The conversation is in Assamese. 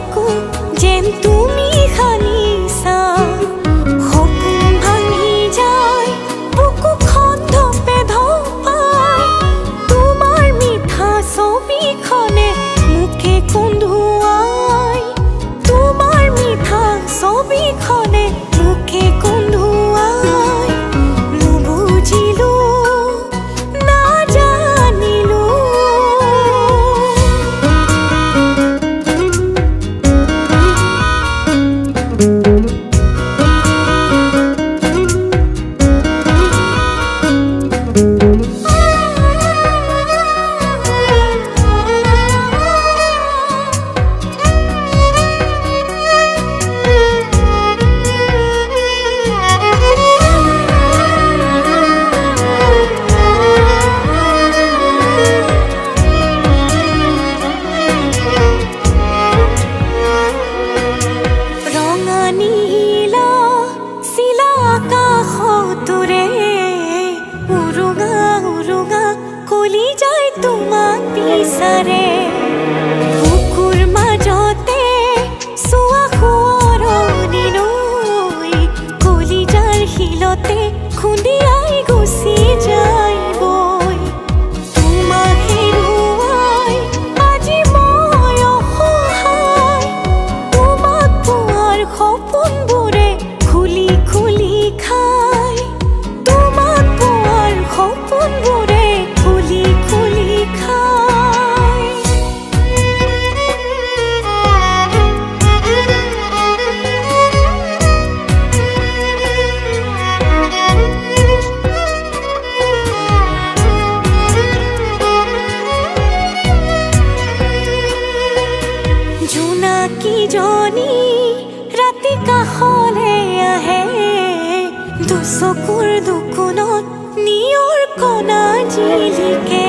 চকু যেন তুমি খালিছা সপোন ভাঙি যায় বুকুখন ধপে ধপাই তোমাৰ মিঠা ছবিখনে মোকে কন্দুৱাই তোমাৰ মিঠা ছবিখনে মোকে কন্দুৱাই নুবুজিলো নাজানিলো তোমাক বিচাৰে বুকুৰ মাজতে চোৱা সোঁৱৰণি লৈ কলিজাৰ শিলতে খুন্দিয়াই গুচি যায় বৈ তোমাক হেৰুৱাই আজি মই অসহায় তোমাক পোৱাৰ সপোনবোৰে খুলি খুলি খায় তোমাক পোৱাৰ সপোনবোৰে খুলি খুলি জোনাকীজনী ৰাতি কাষলে আহে দুচকুৰ দুকোণত নিয়ৰ কণা জিলিকে